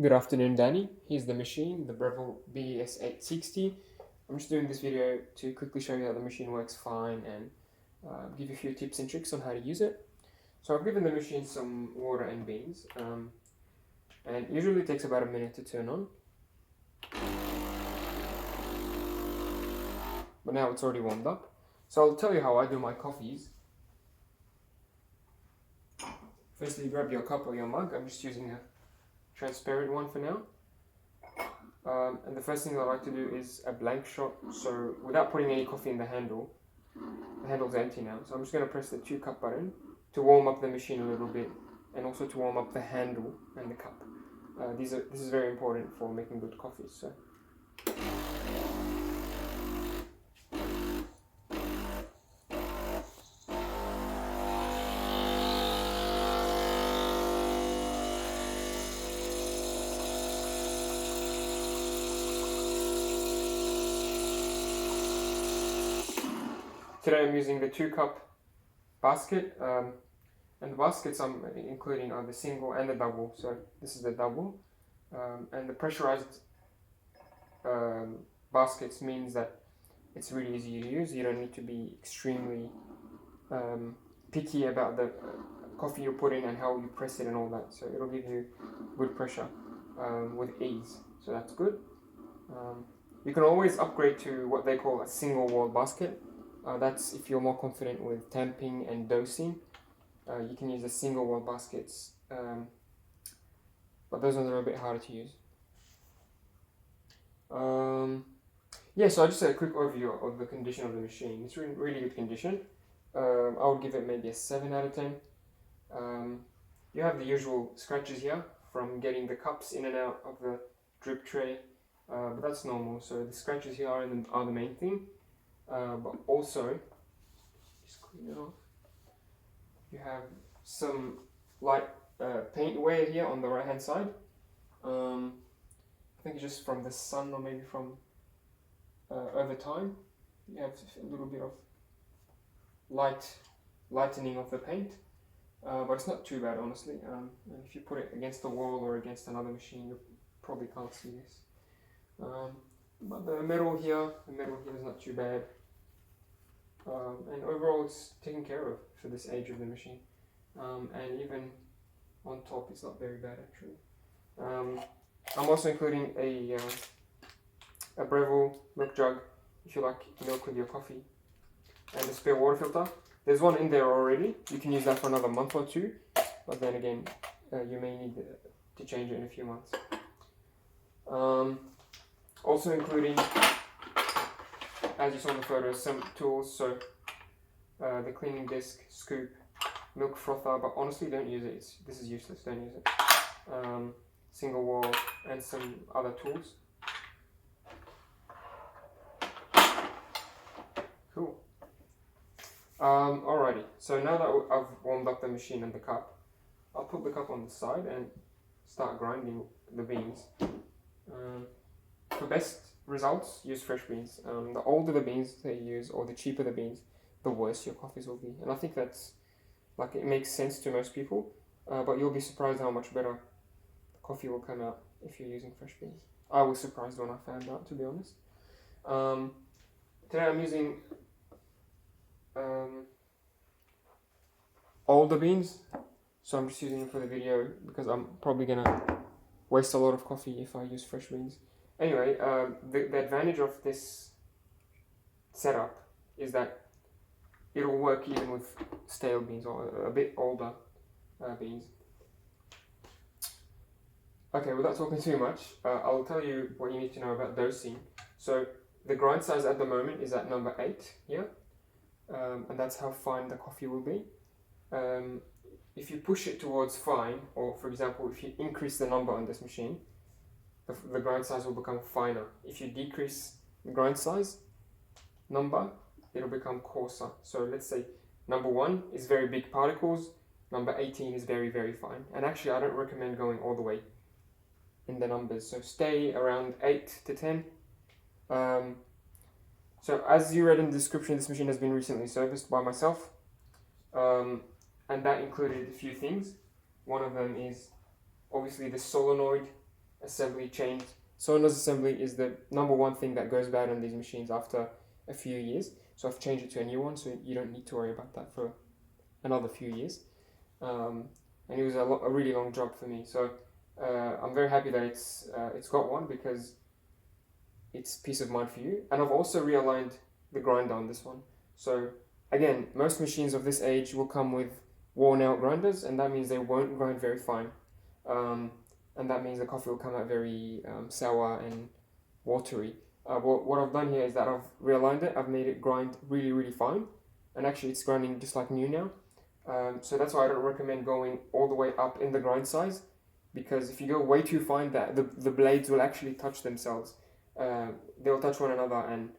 Good afternoon, Dani. Here's the machine, the Breville BES860. I'm just doing this video to quickly show you how the machine works fine and give you a few tips and tricks on how to use it. So I've given the machine some water and beans, and usually it takes about a minute to turn on. But now it's already warmed up. So I'll tell you how I do my coffees. Firstly, grab your cup or your mug. I'm just using a transparent one for now. And the first thing I like to do is a blank shot, so without putting any coffee in the handle's empty now, so I'm just going to press the 2-cup button to warm up the machine a little bit, and also to warm up the handle and the cup. This is very important for making good coffee. So today I'm using the 2-cup basket, and the baskets I'm including are the single and the double. So this is the double, and the pressurized baskets means that it's really easy to use. You don't need to be extremely picky about the coffee you put in and how you press it and all that. So it'll give you good pressure with ease. So that's good. You can always upgrade to what they call a single wall basket. That's if you're more confident with tamping and dosing. You can use the single wall baskets, but those ones are a bit harder to use. Yeah, so I just had a quick overview of the condition of the machine. It's in really good condition. I would give it maybe a 7 out of 10. You have the usual scratches here from getting the cups in and out of the drip tray, but that's normal. So the scratches here are the main thing, but also, just clean it off. You have some light paint wear here on the right hand side. I think it's just from the sun or maybe from over time. You have a little bit of lightening of the paint, but it's not too bad, honestly. And if you put it against the wall or against another machine, you probably can't see this. But the metal here is not too bad. And overall it's taken care of for this age of the machine. And even on top it's not very bad actually. I'm also including a Breville milk jug if you like milk with your coffee, and a spare water filter. There's one in there already. You can use that for another month or two, but then again you may need to change it in a few months. Also including, as you saw in the photos, some tools. So the cleaning disc, scoop, milk frother, but honestly don't use it. This is useless, don't use it. Single wall and some other tools. Cool. Alrighty, so now that I've warmed up the machine and the cup, I'll put the cup on the side and start grinding the beans. For best results, use fresh beans. The older the beans they use, or the cheaper the beans, the worse your coffees will be. And I think that's, like, it makes sense to most people, but you'll be surprised how much better the coffee will come out if you're using fresh beans. I was surprised when I found out, to be honest. Today I'm using older beans, so I'm just using them for the video because I'm probably gonna waste a lot of coffee if I use fresh beans. Anyway, the advantage of this setup is that it'll work even with stale beans or a bit older beans. Okay, without talking too much, I'll tell you what you need to know about dosing. So the grind size at the moment is at number 8 here, and that's how fine the coffee will be. If you push it towards fine, or for example, if you increase the number on this machine, the grind size will become finer. If you decrease the grind size number, it'll become coarser. So let's say number 1 is very big particles, number 18 is very, very fine. And actually I don't recommend going all the way in the numbers, so stay around 8 to 10. So as you read in the description, this machine has been recently serviced by myself, and that included a few things. One of them is obviously the solenoid assembly changed. Sonos assembly is the number one thing that goes bad on these machines after a few years. So I've changed it to a new one, so you don't need to worry about that for another few years. And it was a really long job for me. So I'm very happy that it's got one, because it's peace of mind for you. And I've also realigned the grinder on this one. So again, most machines of this age will come with worn out grinders, and that means they won't grind very fine. And that means the coffee will come out very sour and watery. What I've done here is that I've realigned it. I've made it grind really, really fine, and actually it's grinding just like new now. So that's why I don't recommend going all the way up in the grind size, because if you go way too fine, that the blades will actually touch themselves. They'll touch one another, and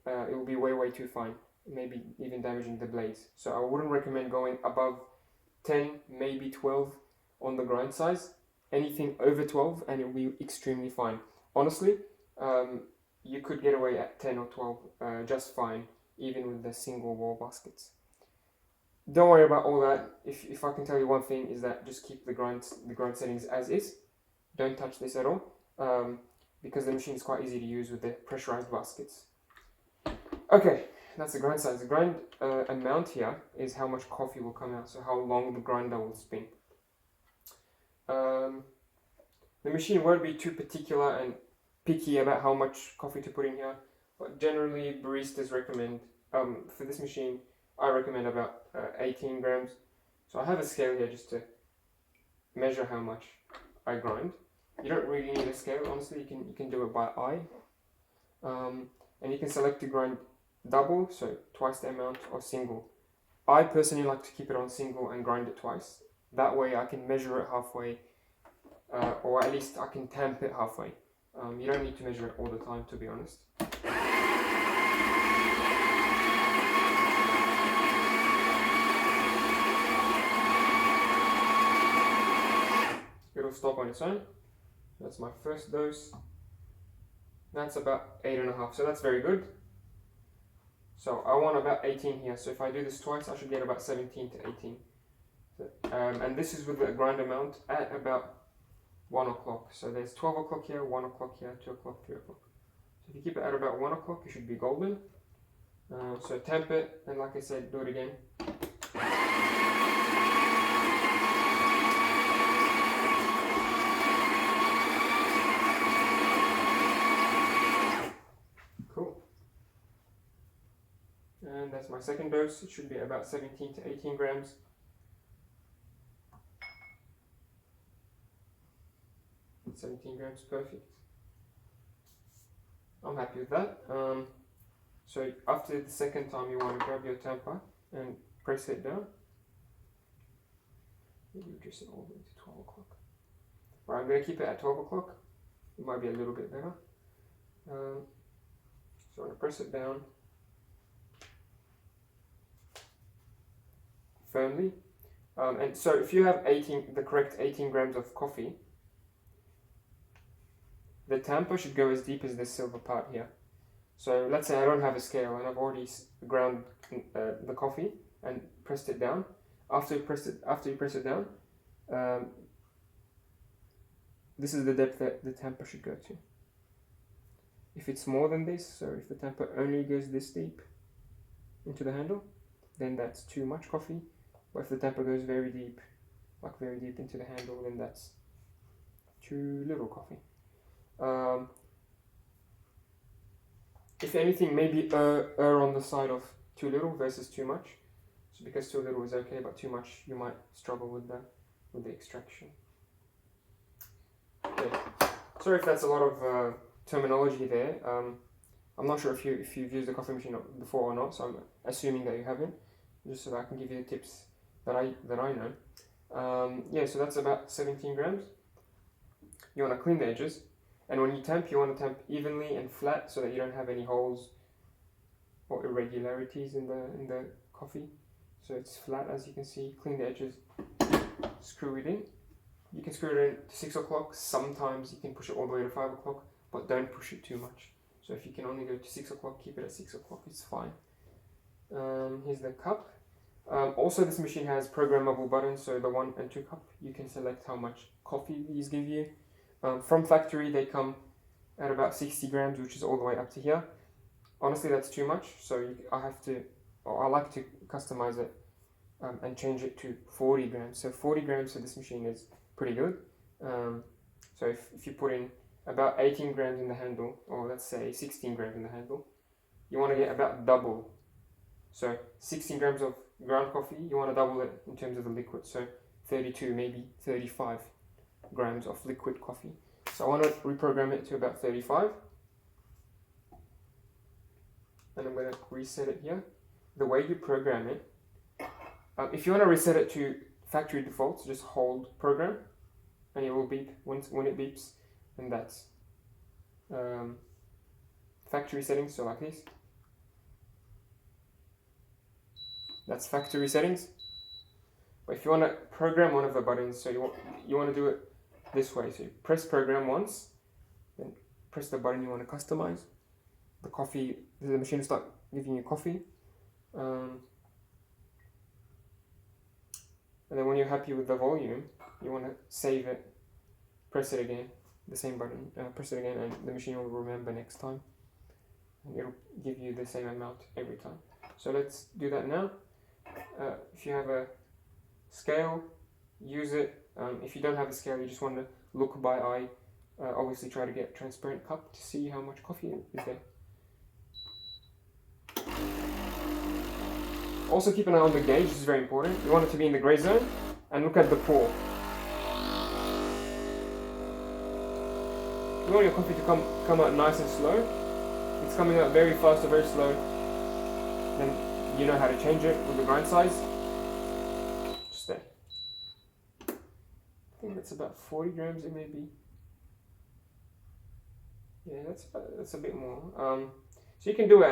it will be way too fine, maybe even damaging the blades. So I wouldn't recommend going above 10, maybe 12 on the grind size. Anything over 12 and it will be extremely fine. Honestly, you could get away at 10 or 12 just fine, even with the single wall baskets. Don't worry about all that. If I can tell you one thing, is that just keep the grind settings as is. Don't touch this at all, because the machine is quite easy to use with the pressurized baskets. Okay, that's the grind size. The grind amount here is how much coffee will come out, so how long the grinder will spin. The machine won't be too particular and picky about how much coffee to put in here, but generally baristas recommend, for this machine, I recommend about 18 grams. So I have a scale here just to measure how much I grind. You don't really need a scale, honestly. You can do it by eye, and you can select to grind double, so twice the amount, or single. I personally like to keep it on single and grind it twice. That way I can measure it halfway, or at least I can tamp it halfway. You don't need to measure it all the time, to be honest. It'll stop on its own. That's my first dose. That's about 8.5, so that's very good. So I want about 18 here, so if I do this twice, I should get about 17 to 18. And this is with the grind amount at about 1 o'clock. So there's 12 o'clock here, 1 o'clock here, 2 o'clock, 3 o'clock. So if you keep it at about 1 o'clock, you should be golden. So tamp it, and like I said, do it again. Cool. And that's my second dose. It should be about 17 to 18 grams. It's 17 grams, perfect. I'm happy with that. So after the second time, you want to grab your tamper and press it down. Maybe reduce it all the way to 12 o'clock. Right, I'm going to keep it at 12 o'clock. It might be a little bit better. So I'm going to press it down firmly. And so if you have the correct 18 grams of coffee, the tamper should go as deep as this silver part here. So let's say I don't have a scale and I've already ground the coffee and pressed it down. After you press it down, this is the depth that the tamper should go to. If it's more than this, so if the tamper only goes this deep into the handle, then that's too much coffee. But if the tamper goes very deep, like very deep into the handle, then that's too little coffee. If anything, maybe err on the side of too little versus too much. So because too little is okay, but too much, you might struggle with the extraction. Okay. Sorry if that's a lot of terminology there. I'm not sure if you've used a coffee machine before or not, so I'm assuming that you haven't, just so that I can give you the tips that I know. Yeah, so that's about 17 grams. You want to clean the edges. And when you tamp, you want to tamp evenly and flat so that you don't have any holes or irregularities in the coffee. So it's flat, as you can see. Clean the edges, screw it in. You can screw it in to 6 o'clock. Sometimes you can push it all the way to 5 o'clock, but don't push it too much. So if you can only go to 6 o'clock, keep it at 6 o'clock. It's fine. Here's the cup. Also, this machine has programmable buttons. So the 1 and 2 cup, you can select how much coffee these give you. From factory, they come at about 60 grams, which is all the way up to here. Honestly, that's too much, so I like to customize it and change it to 40 grams. So 40 grams for this machine is pretty good. So if you put in about 18 grams in the handle, or let's say 16 grams in the handle, you want to get about double. So 16 grams of ground coffee, you want to double it in terms of the liquid. So 32, maybe 35 grams of liquid coffee. So I want to reprogram it to about 35. And I'm going to reset it here. The way you program it, if you want to reset it to factory defaults, just hold program and it will beep when it beeps, and that's factory settings, so like this. That's factory settings. But if you want to program one of the buttons, so you want to do it this way. So you press program once, then press the button you want to customize. The machine will start giving you coffee. And then when you're happy with the volume, you want to save it, press it again, the same button, press it again, and the machine will remember next time. And it'll give you the same amount every time. So let's do that now. If you have a scale, use it. If you don't have a scale, you just want to look by eye. Obviously try to get a transparent cup to see how much coffee is there. Also keep an eye on the gauge, this is very important. You want it to be in the grey zone, and look at the pour. You want your coffee to come out nice and slow. If it's coming out very fast or very slow, then you know how to change it with the grind size. Just there. I think that's about 40 grams it may be. Yeah, that's a bit more. So you can do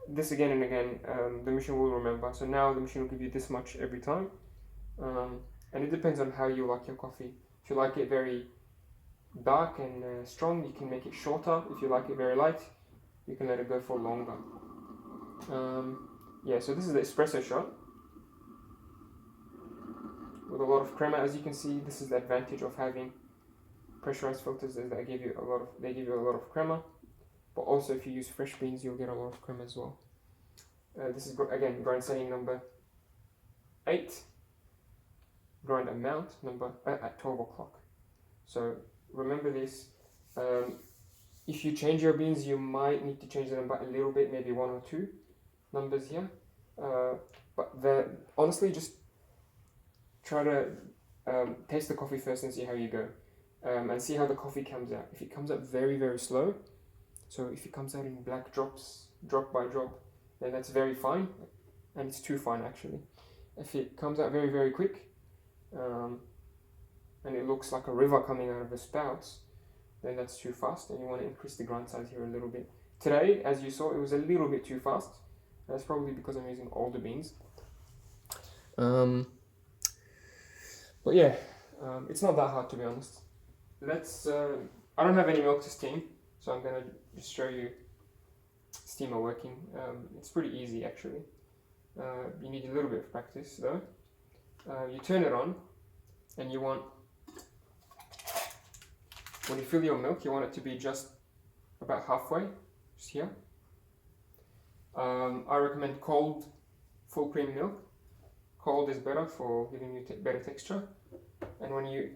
this again and again. The machine will remember. So now the machine will give you this much every time. And it depends on how you like your coffee. If you like it very dark and strong, you can make it shorter. If you like it very light, you can let it go for longer. Yeah, so this is the espresso shot with a lot of crema. As you can see, this is the advantage of having pressurized filters, is they give you a lot of crema. But also, if you use fresh beans, you'll get a lot of crema as well. This is again grind setting number 8. Grind amount number at 12 o'clock. So remember this. If you change your beans, you might need to change the number a little bit, maybe 1 or 2 numbers here. But honestly, just try to taste the coffee first and see how you go. And see how the coffee comes out. If it comes out very, very slow, so if it comes out in black drops, drop by drop, then that's very fine, and it's too fine actually. If it comes out very, very quick, and it looks like a river coming out of the spouts, then that's too fast, and you want to increase the grind size here a little bit. Today, as you saw, it was a little bit too fast. That's probably because I'm using older beans. But yeah, it's not that hard, to be honest. I don't have any milk to steam, so I'm gonna just show you steamer working. It's pretty easy actually. You need a little bit of practice though. You turn it on, and you want, when you fill your milk, you want it to be just about halfway, just here. I recommend cold full cream milk. Cold is better for giving you better texture. And when you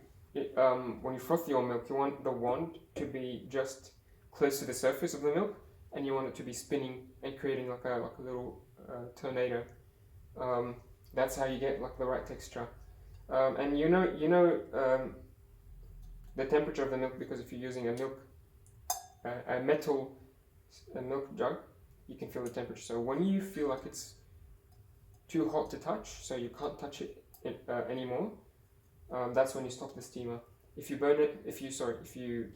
froth your milk, you want the wand to be just close to the surface of the milk, and you want it to be spinning and creating like a little tornado. That's how you get like the right texture. And you know the temperature of the milk, because if you're using a metal milk jug, you can feel the temperature. So when you feel like it's too hot to touch, so you can't touch it anymore, that's when you stop the steamer. If you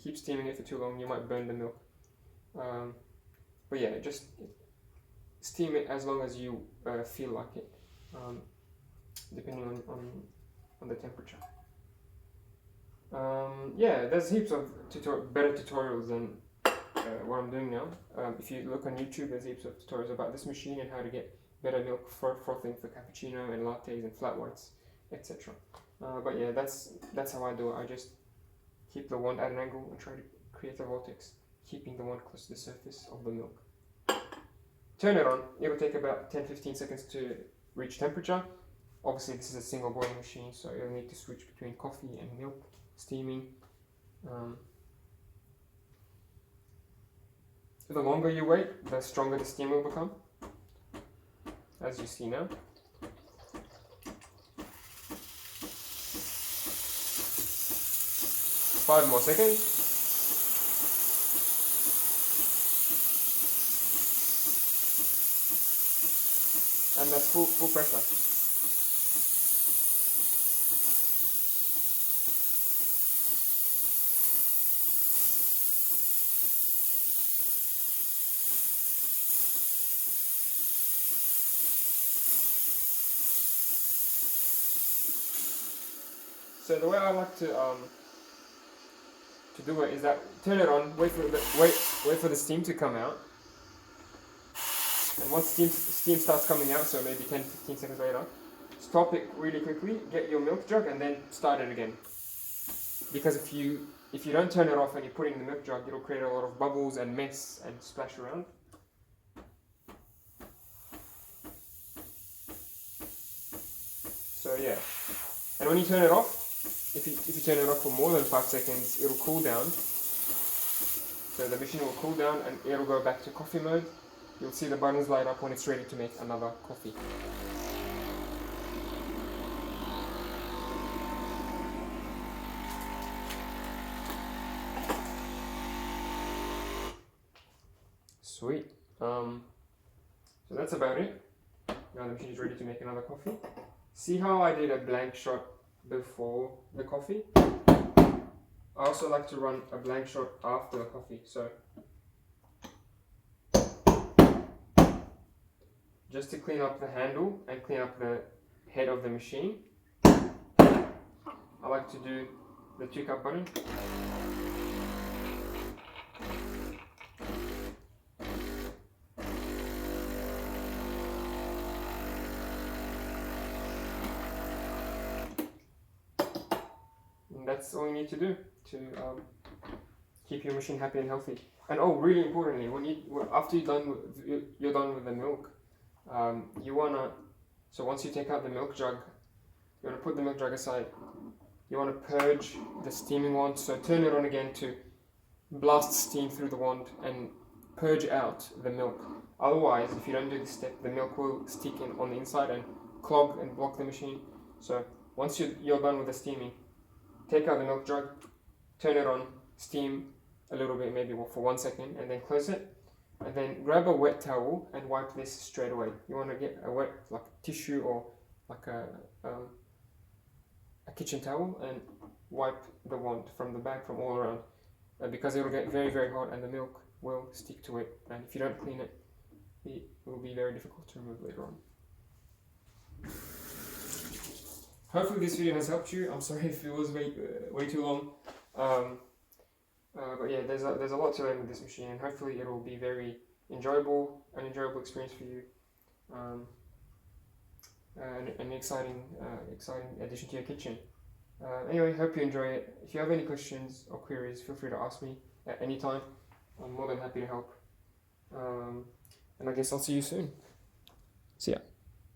keep steaming it for too long, you might burn the milk. But yeah, just steam it as long as you feel like it, depending on the temperature. Yeah, there's heaps of better tutorials than what I'm doing now. If you look on YouTube, there's heaps of tutorials about this machine and how to get better milk frothing for cappuccino and lattes and flat whites, etc. But yeah, that's how I do it. I just keep the wand at an angle and try to create a vortex, keeping the wand close to the surface of the milk. Turn it on. It will take about 10-15 seconds to reach temperature. Obviously this is a single boiling machine, so you'll need to switch between coffee and milk, steaming. The longer you wait, the stronger the steam will become, as you see now. Five more seconds. And that's full pressure. So the way I like to do it is that turn it on, wait for the steam to come out, and once steam starts coming out, so maybe 10-15 seconds later, stop it really quickly, get your milk jug, and then start it again. Because if you don't turn it off and you put it in the milk jug, it'll create a lot of bubbles and mess and splash around. So yeah, and when you turn it off, if you turn it off for more than 5 seconds, it'll cool down. So the machine will cool down and it'll go back to coffee mode. You'll see the buttons light up when it's ready to make another coffee. Sweet. So that's about it. Now the machine is ready to make another coffee. See how I did a blank shot before the coffee? I also like to run a blank shot after the coffee. So just to clean up the handle and clean up the head of the machine, I like to do the 2-cup button. And that's all you need to do to keep your machine happy and healthy. And oh, really importantly, after you're done with the milk, so once you take out the milk jug, you want to put the milk jug aside. You want to purge the steaming wand, so turn it on again to blast steam through the wand and purge out the milk. Otherwise, if you don't do this step, the milk will stick on the inside and clog and block the machine. So once you're done with the steaming, take out the milk jug, turn it on, steam a little bit, maybe for 1 second, and then close it. And then grab a wet towel and wipe this straight away. You want to get a wet, like tissue or like a kitchen towel, and wipe the wand from the back, from all around, because it will get very, very hot and the milk will stick to it. And if you don't clean it, it will be very difficult to remove later on. Hopefully this video has helped you. I'm sorry if it was way too long. But yeah, there's a lot to learn with this machine, and hopefully it will be an enjoyable experience for you, and an exciting addition to your kitchen. Anyway, hope you enjoy it. If you have any questions or queries, feel free to ask me at any time. I'm more than happy to help. And I guess I'll see you soon. See ya.